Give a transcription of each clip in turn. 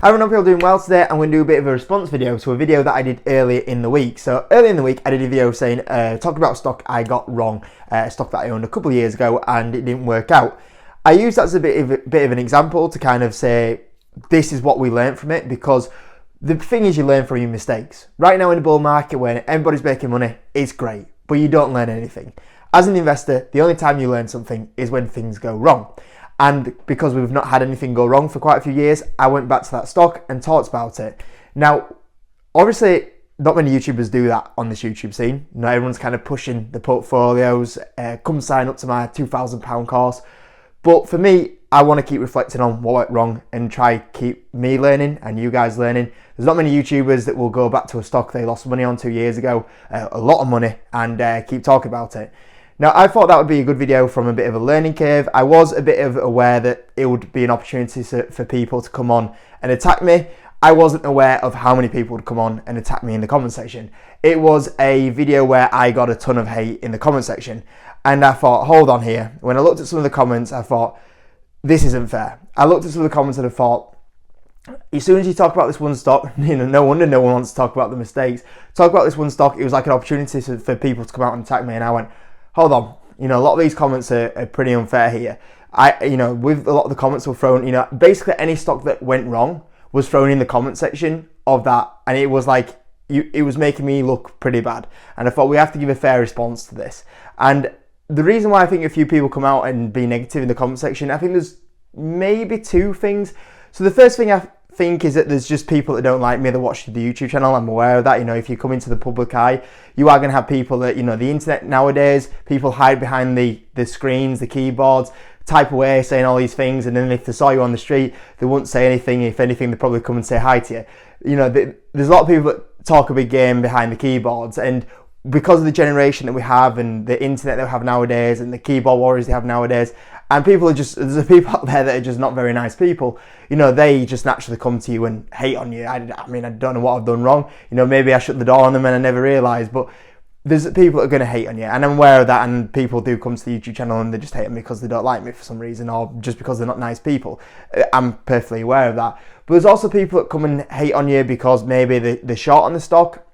Hi everyone, hope you're all doing well today. I'm going to do a bit of a response video to a video that I did earlier in the week. So earlier in the week I did a video saying, talking about a stock I got wrong, a stock that I owned a couple of years ago and it didn't work out. I used that as a bit of an example to kind of say, this is what we learned from it, because the thing is you learn from your mistakes. Right now in a bull market when everybody's making money, it's great, but you don't learn anything. As an investor, the only time you learn something is when things go wrong. And because we've not had anything go wrong for quite a few years, I went back to that stock and talked about it. Now, obviously, not many YouTubers do that on this YouTube scene. Not everyone's kind of pushing the portfolios, come sign up to my £2,000 course. But for me, I want to keep reflecting on what went wrong and try keep me learning and you guys learning. There's not many YouTubers that will go back to a stock they lost money on 2 years ago, a lot of money, and keep talking about it. Now, I thought that would be a good video from a bit of a learning curve. I was a bit aware that it would be an opportunity for people to come on and attack me. I wasn't aware of how many people would come on and attack me in the comment section. It was a video where I got a ton of hate in the comment section. And I thought, hold on here. When I looked at some of the comments, I thought, this isn't fair. I looked at some of the comments and I thought, as soon as you talk about this one stock, no wonder no one wants to talk about the mistakes. Talk about this one stock, it was like an opportunity for people to come out and attack me. And I went, hold on, a lot of these comments are pretty unfair here. With a lot of the comments were thrown, basically any stock that went wrong was thrown in the comment section of that. And it was like, it was making me look pretty bad. And I thought we have to give a fair response to this. And the reason why I think a few people come out and be negative in the comment section, I think there's maybe two things. So the first thing I think is that there's just people that don't like me that watch the YouTube channel. I'm aware of that. If you come into the public eye, you are going to have people that, the internet nowadays, people hide behind the screens, the keyboards, type away saying all these things, and then if they saw you on the street, they wouldn't say anything. If anything, they'd probably come and say hi to you. There's a lot of people that talk a big game behind the keyboards, and because of the generation that we have and the internet that we have nowadays and the keyboard warriors they have nowadays, and there's people out there that are just not very nice people, they just naturally come to you and hate on you. I don't know what I've done wrong. Maybe I shut the door on them and I never realised, but there's people that are going to hate on you, and I'm aware of that, and people do come to the YouTube channel and they just hate on me because they don't like me for some reason, or just because they're not nice people. I'm perfectly aware of that. But there's also people that come and hate on you because maybe they're short on the stock,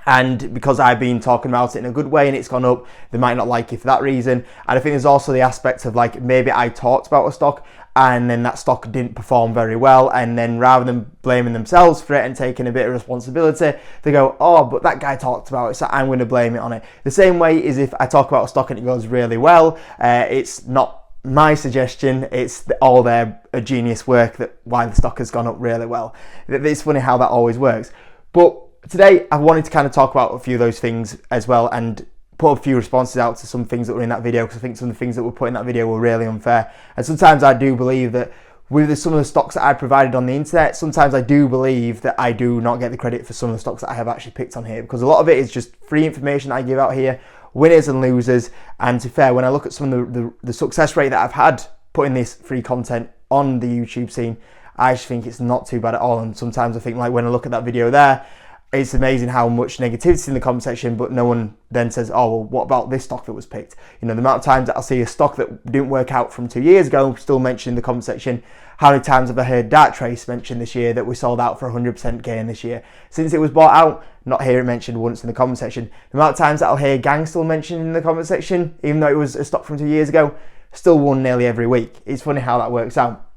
and because I've been talking about it in a good way and it's gone up, they might not like you for that reason. And I think there's also the aspect of maybe I talked about a stock and then that stock didn't perform very well, and then rather than blaming themselves for it and taking a bit of responsibility, they go, oh, but that guy talked about it, so I'm going to blame it on it. The same way is if I talk about a stock and it goes really well, it's not my suggestion, it's all their genius work that why the stock has gone up really well. It's funny how that always works. But today, I wanted to kind of talk about a few of those things as well and put a few responses out to some things that were in that video, because I think some of the things that were put in that video were really unfair. And sometimes I do believe that with some of the stocks that I provided on the internet, sometimes I do believe that I do not get the credit for some of the stocks that I have actually picked on here, because a lot of it is just free information that I give out here, winners and losers. And to be fair, when I look at some of the success rate that I've had putting this free content on the YouTube scene, I actually think it's not too bad at all. And sometimes I think, when I look at that video there, it's amazing how much negativity in the comment section, but no one then says, oh, well, what about this stock that was picked? The amount of times that I'll see a stock that didn't work out from 2 years ago still mentioned in the comment section. How many times have I heard Dart Trace mentioned this year that we sold out for 100% gain this year? Since it was bought out, not hear it mentioned once in the comment section. The amount of times that I'll hear Gang still mentioned in the comment section, even though it was a stock from 2 years ago, still won nearly every week. It's funny how that works out.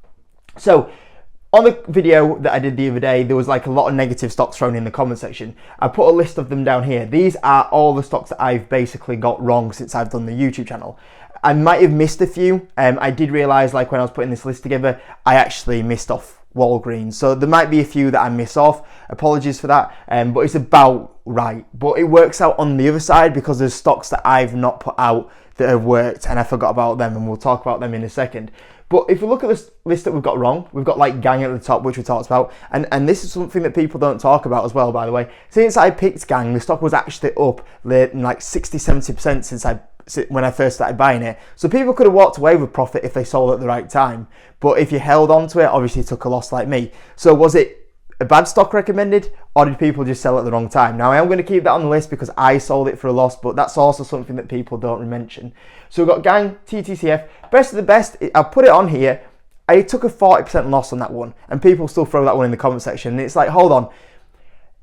So, on the video that I did the other day, there was a lot of negative stocks thrown in the comment section. I put a list of them down here. These are all the stocks that I've basically got wrong since I've done the YouTube channel. I might have missed a few. I did realise when I was putting this list together, I actually missed off Walgreens. So there might be a few that I miss off. Apologies for that. But it's about right. But it works out on the other side because there's stocks that I've not put out that have worked and I forgot about them, and we'll talk about them in a second. But if you look at this list that we've got wrong, we've got Gang at the top, which we talked about. And this is something that people don't talk about as well, by the way. Since I picked Gang, the stock was actually up 60-70% when I first started buying it. So people could have walked away with profit if they sold at the right time. But if you held on to it, obviously you took a loss like me. So was it a bad stock recommended, or did people just sell at the wrong time? Now I am going to keep that on the list because I sold it for a loss, but that's also something that people don't mention. So we've got Gang, TTCF, best of the best. I'll put it on here. I took a 40% loss on that one, and people still throw that one in the comment section. And it's like, hold on,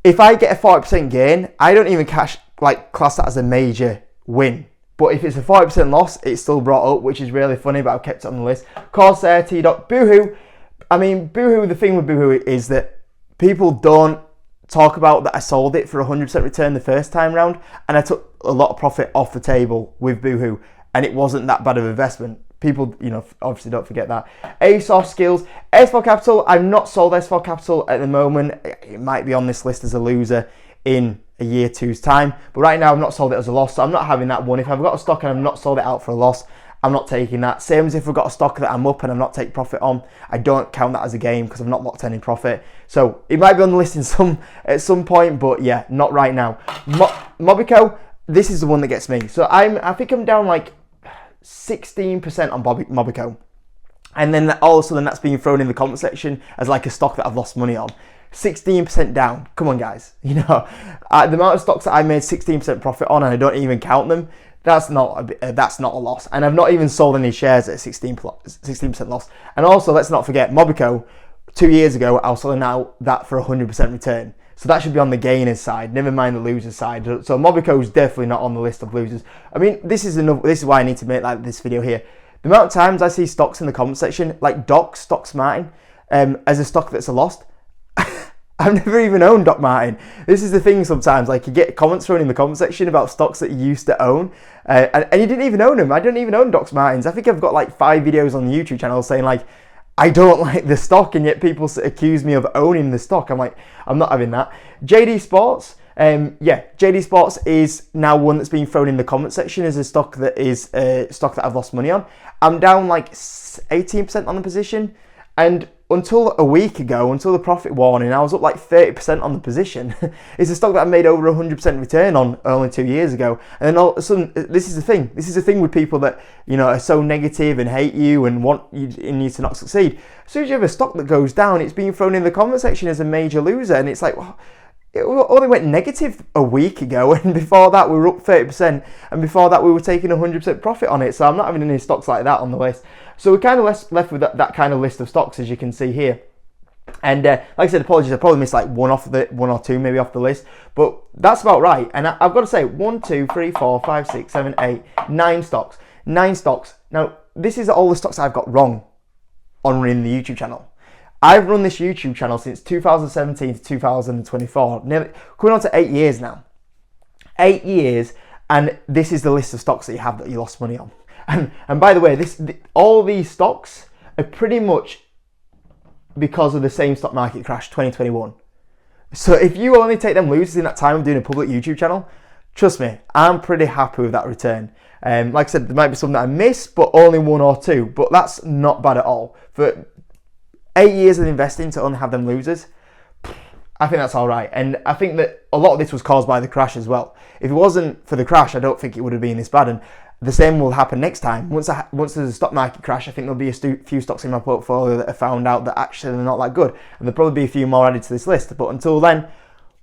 if I get a 40% gain, I don't even class that as a major win. But if it's a 40% loss, it's still brought up, which is really funny, but I've kept it on the list. Corsair, T-Doc, Boohoo. I mean, Boohoo, the thing with Boohoo is that people don't talk about that I sold it for 100% return the first time round, and I took a lot of profit off the table with Boohoo, and it wasn't that bad of an investment. People, obviously don't forget that. ASOS Skills, S4 Capital. I've not sold S4 Capital at the moment. It might be on this list as a loser in a year, two's time. But right now I've not sold it as a loss, so I'm not having that one. If I've got a stock and I've not sold it out for a loss, I'm not taking that. Same as if I've got a stock that I'm up and I'm not taking profit on, I don't count that as a gain because I've not locked any profit. So it might be on the list at some point, but yeah, not right now. Mobico, this is the one that gets me. So I think I'm down like 16% on Mobico, and then all of a sudden that's being thrown in the comment section as like a stock that I've lost money on. 16% down. Come on, guys. The amount of stocks that I made 16% profit on, and I don't even count them. That's not a loss, and I've not even sold any shares at 16% loss. And also, let's not forget Mobico. 2 years ago, I was selling out that for 100% return. So that should be on the gainers side, never mind the losers side. So Mobico is definitely not on the list of losers. I mean, this is why I need to make this video here. The amount of times I see stocks in the comment section, like Stock Martin, as a stock that's a loss. I've never even owned Doc Martin. This is the thing sometimes, like you get comments thrown in the comment section about stocks that you used to own, and you didn't even own them. I don't even own Doc Martins. I think I've got like 5 videos on the YouTube channel saying like, I don't like the stock, and yet people accuse me of owning the stock. I'm like, I'm not having that. JD Sports, JD Sports is now one that's being thrown in the comment section as a stock that is a stock that I've lost money on. I'm down like 18% on the position, and until a week ago, until the profit warning, I was up like 30% on the position. It's a stock that I made over 100% return on only 2 years ago. And then all of a sudden, this is the thing. This is the thing with people that, are so negative and hate you and want you to not succeed. As soon as you have a stock that goes down, it's being thrown in the comment section as a major loser. And it's like, well, it only went negative a week ago, and before that we were up 30%, and before that we were taking 100% profit on it. So I'm not having any stocks like that on the list. So we're kind of left with that kind of list of stocks, as you can see here. And like I said, apologies, I probably missed like one or two maybe off the list, but that's about right. And I've got to say, 1, 2, 3, 4, 5, 6, 7, 8, 9 stocks. 9 stocks. Now, this is all the stocks I've got wrong on running the YouTube channel. I've run this YouTube channel since 2017 to 2024, coming on to 8 years now. 8 years, and this is the list of stocks that you lost money on. And by the way, all these stocks are pretty much because of the same stock market crash, 2021. So if you only take them losers in that time of doing a public YouTube channel, trust me, I'm pretty happy with that return. Like I said, there might be some that I miss, but only 1 or 2, but that's not bad at all. For 8 years of investing to only have them losers, I think that's all right. And I think that a lot of this was caused by the crash as well. If it wasn't for the crash, I don't think it would have been this bad. And the same will happen next time. Once there's a stock market crash, I think there'll be a few stocks in my portfolio that have found out that actually they're not that good. And there'll probably be a few more added to this list. But until then,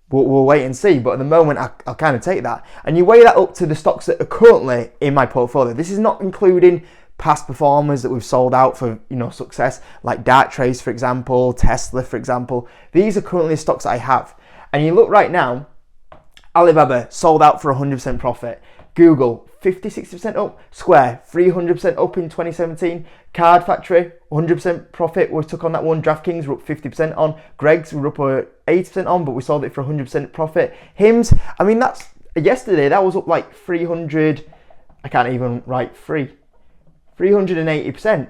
we'll wait and see. But at the moment, I'll kind of take that. And you weigh that up to the stocks that are currently in my portfolio. This is not including past performers that we've sold out for success, like Darktrace, for example, Tesla, for example. These are currently stocks that I have. And you look right now, Alibaba sold out for 100% profit. Google, 50-60% up. Square, 300% up in 2017. Card Factory, 100% profit. We took on that one. DraftKings, we're up 50% on. Greg's, we're up 80% on, but we sold it for 100% profit. Hims, I mean, that's yesterday. That was up like 300. I can't even write 380%.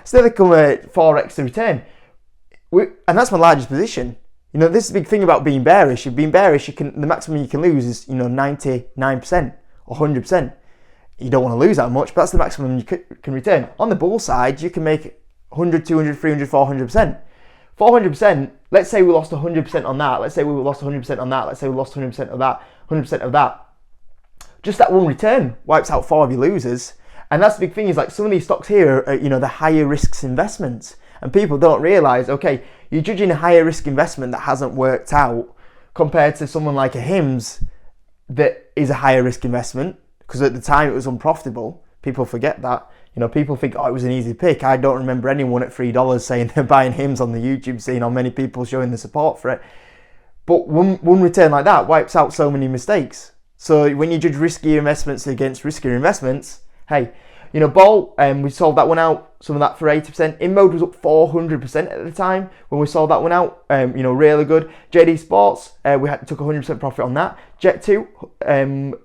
So they come at 4x the return. And that's my largest position. This is the big thing about being bearish. If being bearish, the maximum you can lose is 99% or 100%. You don't want to lose that much, but that's the maximum you can return. On the bull side, you can make 100, 200, 300, 400%. 400%, let's say we lost 100% on that. Let's say we lost 100% on that. Let's say we lost 100% of that, 100% of that. Just that one return wipes out 4 of your losers. And that's the big thing, is like some of these stocks here are, the higher risks investments. And people don't realize, okay, you're judging a higher risk investment that hasn't worked out compared to someone like a Hims that is a higher risk investment, because at the time it was unprofitable, People forget that. You know, people think, oh, it was an easy pick. I don't remember anyone at $3 saying they're buying hymns on the YouTube scene, or many people showing the support for it. But one return like that wipes out so many mistakes. So when you judge riskier investments against riskier investments, hey, you know, Bolt, we sold that one out, some of that for 80%. InMode was up 400% at the time when we sold that one out, you know, really good. JD Sports, took 100% profit on that. Jet2,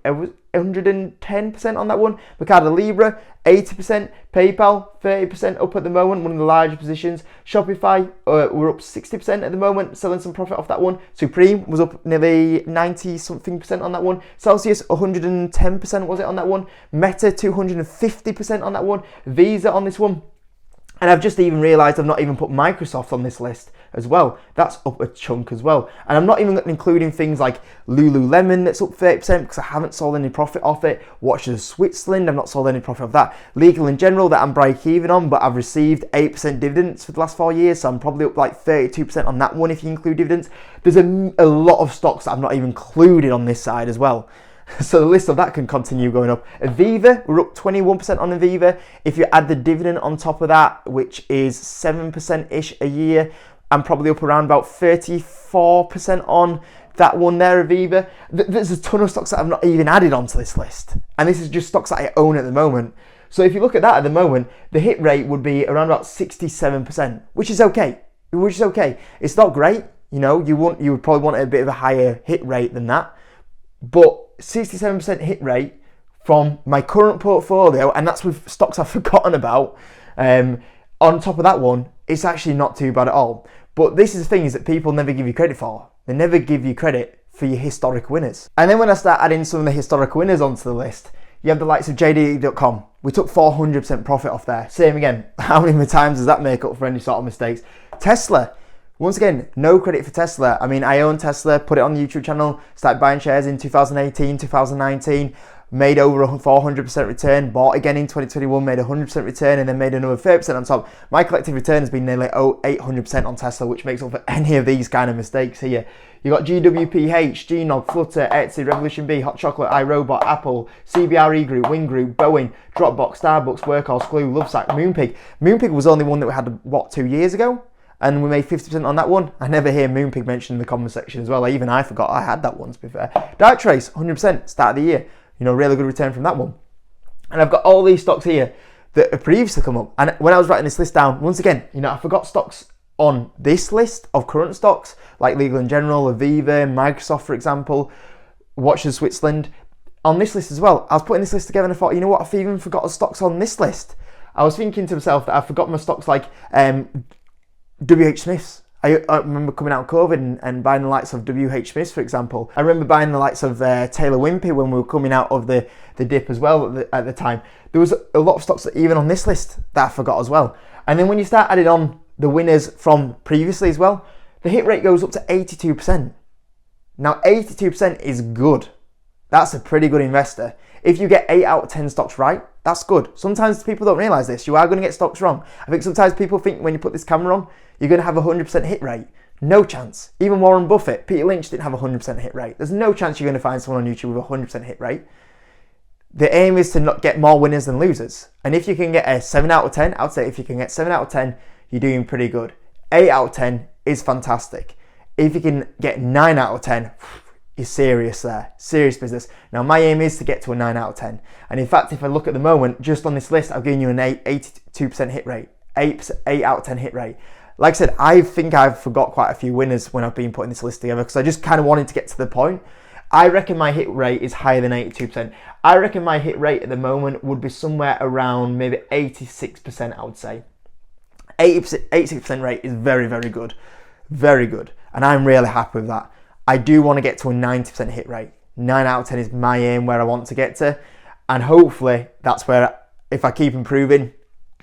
it was 110% on that one. Mercado Libre, 80%. PayPal, 30% up at the moment, one of the larger positions. Shopify, we're up 60% at the moment, selling some profit off that one. Supreme was up nearly 90-something% on that one. Celsius, 110% was it on that one. Meta, 250% on that one. Visa on this one. And I've just even realised I've not even put Microsoft on this list as well. That's up a chunk as well. And I'm not even including things like Lululemon that's up 30% because I haven't sold any profit off it. Watches of Switzerland, I've not sold any profit off that. Legal in General that I'm break even on, but I've received 8% dividends for the last 4 years. So I'm probably up like 32% on that one if you include dividends. There's a lot of stocks that I've not even included on this side as well. So the list of that can continue going up. Aviva, we're up 21% on Aviva. If you add the dividend on top of that, which is 7%-ish a year, I'm probably up around about 34% on that one there, Aviva. There's a ton of stocks that I've not even added onto this list. And this is just stocks that I own at the moment. So if you look at that at the moment, the hit rate would be around about 67%, which is okay. It's not great. You know, you would probably want a bit of a higher hit rate than that. But 67% hit rate from my current portfolio, and that's with stocks I've forgotten about, on top of that one, it's actually not too bad at all. But this is the thing, is that people never give you credit for. They never give you credit for your historic winners. And then when I start adding some of the historic winners onto the list, you have the likes of JD.com. We took 400% profit off there. Same again, how many times does that make up for any sort of mistakes? Tesla. Once again, no credit for Tesla. I mean, I own Tesla, put it on the YouTube channel, started buying shares in 2018, 2019, made over a 400% return, bought again in 2021, made a 100% return, and then made another 30% on top. My collective return has been nearly 800% on Tesla, which makes up for any of these kind of mistakes here. You got GWPH, GNOG, Flutter, Etsy, Revolution B, Hot Chocolate, iRobot, Apple, CBRE Group, Wing Group, Boeing, Dropbox, Starbucks, Workhorse, Glue, Lovesac, Moonpig. Moonpig was the only one that we had, 2 years ago? And we made 50% on that one. I never hear Moonpig mentioned in the comment section as well. I forgot I had that one, to be fair. Darktrace, 100%, start of the year. You know, really good return from that one. And I've got all these stocks here that have previously come up. And when I was writing this list down, once again, you know, I forgot stocks on this list of current stocks, like Legal in General, Aviva, Microsoft, for example, Watches of Switzerland. On this list as well, I was putting this list together and I thought, you know what, I've even forgotten stocks on this list. I was thinking to myself that I forgot my stocks like WH Smiths. I remember coming out of COVID and buying the likes of WH Smiths, for example. I remember buying the likes of Taylor Wimpey when we were coming out of the dip as well at the time. There was a lot of stocks that even on this list that I forgot as well. And then when you start adding on the winners from previously as well, the hit rate goes up to 82%. Now 82% is good. That's a pretty good investor. If you get 8 out of 10 stocks right, that's good. Sometimes people don't realise this. You are going to get stocks wrong. I think sometimes people think when you put this camera on, you're going to have a 100% hit rate. No chance. Even Warren Buffett, Peter Lynch didn't have a 100% hit rate. There's no chance you're going to find someone on YouTube with a 100% hit rate. The aim is to not get more winners than losers. And if you can get a 7 out of 10, I would say if you can get 7 out of 10, you're doing pretty good. 8 out of 10 is fantastic. If you can get 9 out of 10, you're serious there. Serious business. Now, my aim is to get to a 9 out of 10. And in fact, if I look at the moment, just on this list, I've given you an 82% hit rate. 8 out of 10 hit rate. Like I said, I think I've forgot quite a few winners when I've been putting this list together because I just kind of wanted to get to the point. I reckon my hit rate is higher than 82%. I reckon my hit rate at the moment would be somewhere around maybe 86%, I would say. 86% rate is very, very good. Very good. And I'm really happy with that. I do want to get to a 90% hit rate. 9 out of 10 is my aim where I want to get to. And hopefully that's where, if I keep improving,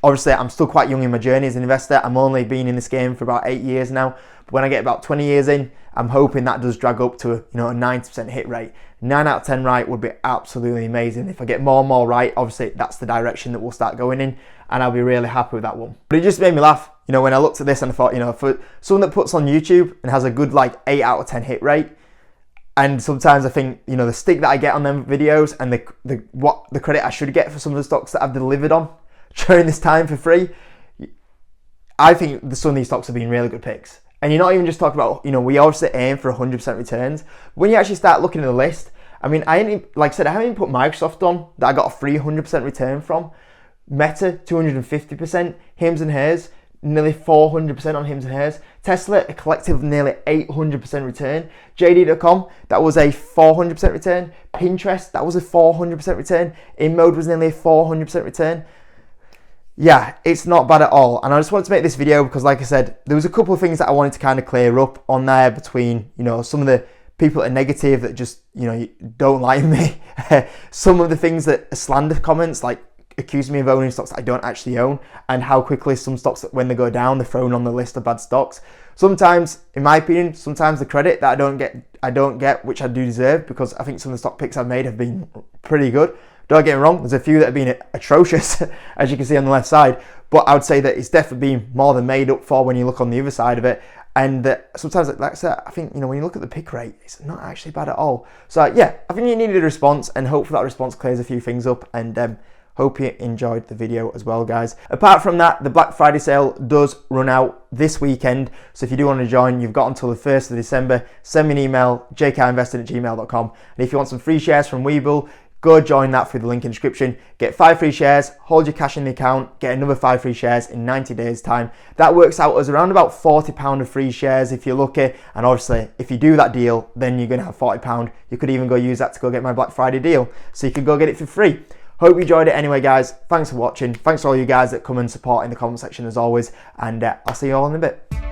obviously I'm still quite young in my journey as an investor. I'm only been in this game for about 8 years now. But when I get about 20 years in, I'm hoping that does drag up to a 90% hit rate. 9 out of 10 right would be absolutely amazing. If I get more and more right, obviously that's the direction that we'll start going in. And I'll be really happy with that one. But it just made me laugh. When I looked at this and I thought, for someone that puts on YouTube and has a good 8 out of 10 hit rate, And sometimes I think, you know, the stick that I get on them videos and the credit I should get for some of the stocks that I've delivered on during this time for free, I think some of these stocks have been really good picks. And you're not even just talking about, you know, we obviously aim for 100% returns. When you actually start looking at the list, I mean, like I said, I haven't even put Microsoft on that I got a free 100% return from. Meta, 250%. Hims and Hers, nearly 400% on Hims and Hers. Tesla, a collective nearly 800% return. JD.com, that was a 400% return. Pinterest, that was a 400% return. InMode was nearly a 400% return. Yeah, it's not bad at all. And I just wanted to make this video because, like I said, there was a couple of things that I wanted to kind of clear up on there between, you know, some of the people that are negative that just, you know, don't like me. Some of the things that are slander comments, like accuse me of owning stocks that I don't actually own, and how quickly some stocks, when they go down, they're thrown on the list of bad stocks. Sometimes, in my opinion, sometimes the credit that I don't get, which I do deserve, because I think some of the stock picks I've made have been pretty good. Don't get me wrong, there's a few that have been atrocious, as you can see on the left side, but I would say that it's definitely been more than made up for when you look on the other side of it. And sometimes, like I said, I think, you know, when you look at the pick rate, it's not actually bad at all. So yeah, I think you needed a response, and hopefully that response clears a few things up, and hope you enjoyed the video as well, guys. Apart from that, the Black Friday sale does run out this weekend, so if you do want to join, you've got until the 1st of December. Send me an email, jkinvested@gmail.com, and if you want some free shares from Webull, go join that through the link in the description. Get 5 free shares, hold your cash in the account, get another 5 free shares in 90 days time. That works out as around about £40 of free shares if you're lucky. And obviously, if you do that deal, then you're gonna have £40. You could even go use that to go get my Black Friday deal. So you can go get it for free. Hope you enjoyed it anyway, guys. Thanks for watching. Thanks for all you guys that come and support in the comment section as always. And I'll see you all in a bit.